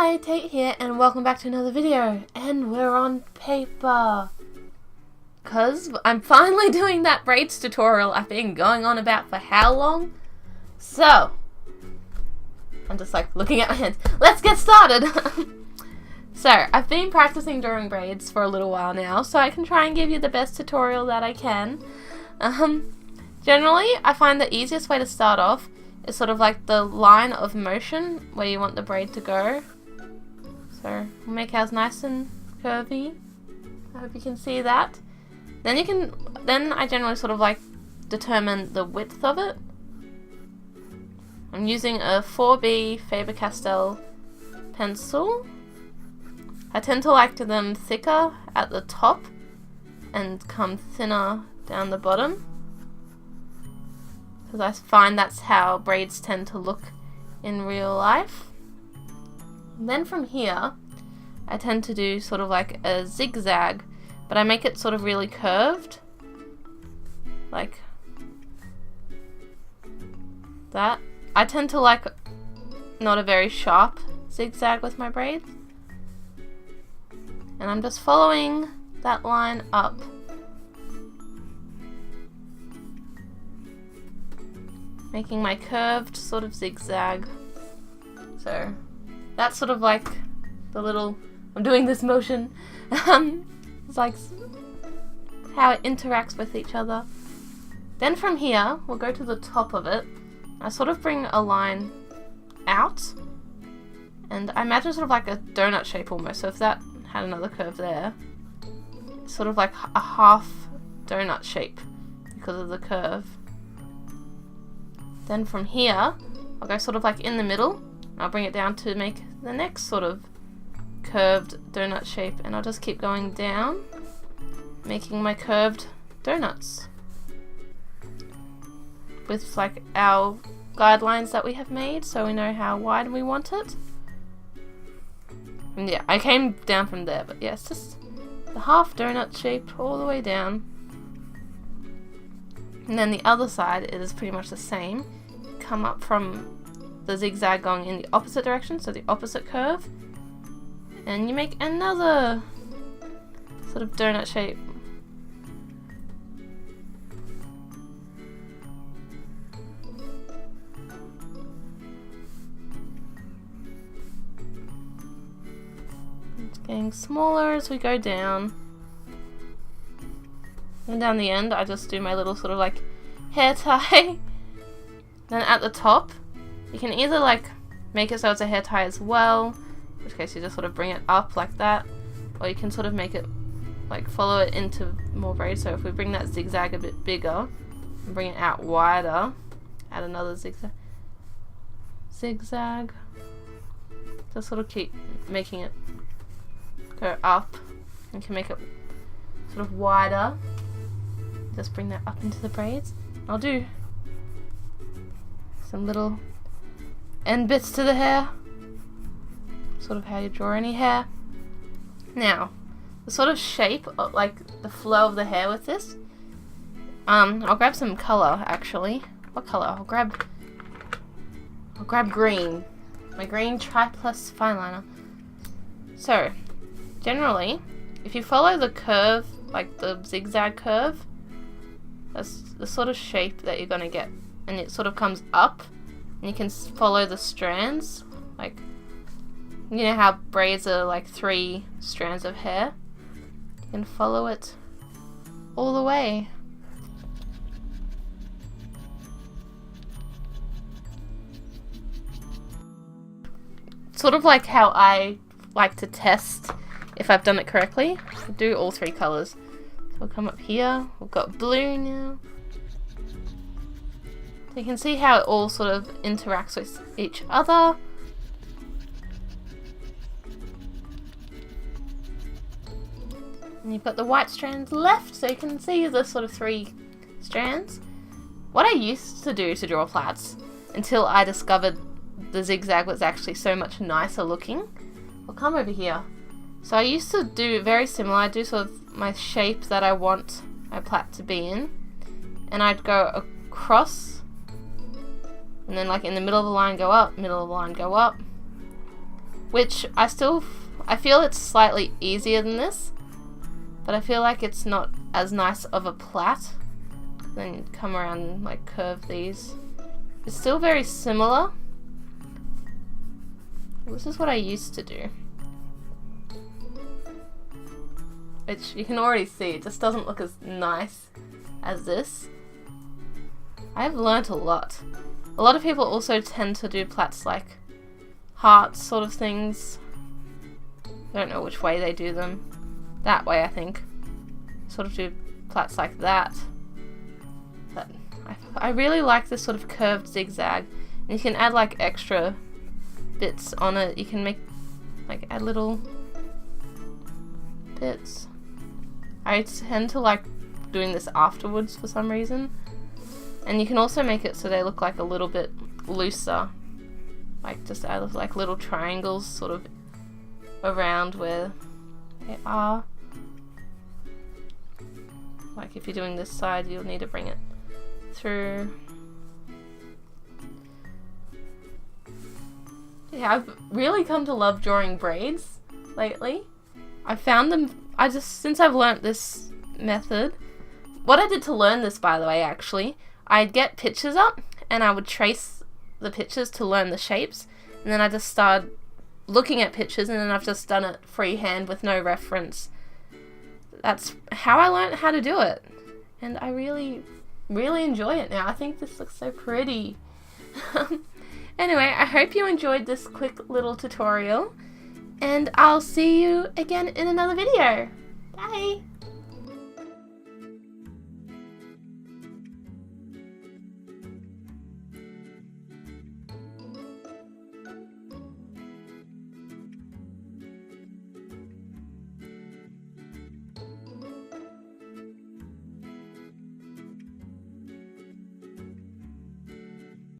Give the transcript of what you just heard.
Hi, Tait here, and welcome back to another video. And we're on paper, because I'm finally doing that braids tutorial I've been going on about for how long? So, I'm just like looking at my hands. Let's get started! So, I've been practicing drawing braids for a little while now, so I can try and give you the best tutorial that I can. Generally, I find the easiest way to start off is sort of like the line of motion where you want the braid to go. So we'll make ours nice and curvy. I hope you can see that. Then I generally sort of like determine the width of it. I'm using a 4B Faber-Castell pencil. I tend to like them thicker at the top and come thinner down the bottom, because I find that's how braids tend to look in real life. And then from here, I tend to do sort of like a zigzag, but I make it sort of really curved, like that. I tend to like not a very sharp zigzag with my braids, and I'm just following that line up. Making my curved sort of zigzag. So that's sort of like the little, I'm doing this motion. It's like how it interacts with each other. Then from here, we'll go to the top of it. I sort of bring a line out, and I imagine sort of like a donut shape almost. So if that had another curve there, it's sort of like a half donut shape because of the curve. Then from here, I'll go sort of like in the middle, and I'll bring it down to make the next sort of curved donut shape, and I'll just keep going down, making my curved donuts with like our guidelines that we have made, so we know how wide we want it. And yeah, I came down from there, but yeah, it's just the half donut shape all the way down. And then the other side, it is pretty much the same. Come up from the zigzag going in the opposite direction, so the opposite curve, and you make another sort of donut shape. It's getting smaller as we go down. And down the end, I just do my little sort of like hair tie. Then at the top, you can either like make it so it's a hair tie as well, in which case you just sort of bring it up like that, or you can sort of make it like follow it into more braids. So if we bring that zigzag a bit bigger and bring it out wider, add another zigzag, just sort of keep making it go up. You can make it sort of wider. Just bring that up into the braids. I'll do some little end bits to the hair, sort of how you draw any hair. Now, the sort of shape, like the flow of the hair with this, I'll grab some color actually. What color? I'll grab green. My green Tri-Plus fine liner. So, generally, if you follow the curve, like the zigzag curve, that's the sort of shape that you're gonna get, and it sort of comes up, and you can follow the strands, like, you know how braids are like 3 strands of hair? You can follow it all the way. Sort of like how I like to test if I've done it correctly. I'll do all 3 colors. We'll come up here, we've got blue now. So you can see how it all sort of interacts with each other. And you've got the white strands left, so you can see the sort of 3 strands. What I used to do to draw plaits, until I discovered the zigzag was actually so much nicer looking. I'll come over here. So I used to do very similar. I do sort of my shape that I want my plait to be in, and I'd go across, and then like in the middle of the line go up, middle of the line go up, which I feel it's slightly easier than this, but I feel like it's not as nice of a plait. Then come around and like curve these. It's still very similar. This is what I used to do. Which you can already see, it just doesn't look as nice as this. I've learnt a lot. A lot of people also tend to do plaits like hearts sort of things. I don't know which way they do them. That way, I think. Sort of do plaits like that. But I really like this sort of curved zigzag. And you can add like extra bits on it. You can make like add little bits. I tend to like doing this afterwards for some reason. And you can also make it so they look like a little bit looser. Like just add like little triangles sort of around where they are. Like if you're doing this side, you'll need to bring it through. Yeah, I've really come to love drawing braids lately. I found them, since I've learnt this method, what I did to learn this, by the way, actually, I'd get pictures up and I would trace the pictures to learn the shapes, and then I just started looking at pictures, and then I've just done it freehand with no reference. That's how I learned how to do it, and I really, really enjoy it now. I think this looks so pretty. Anyway, I hope you enjoyed this quick little tutorial, and I'll see you again in another video. Bye!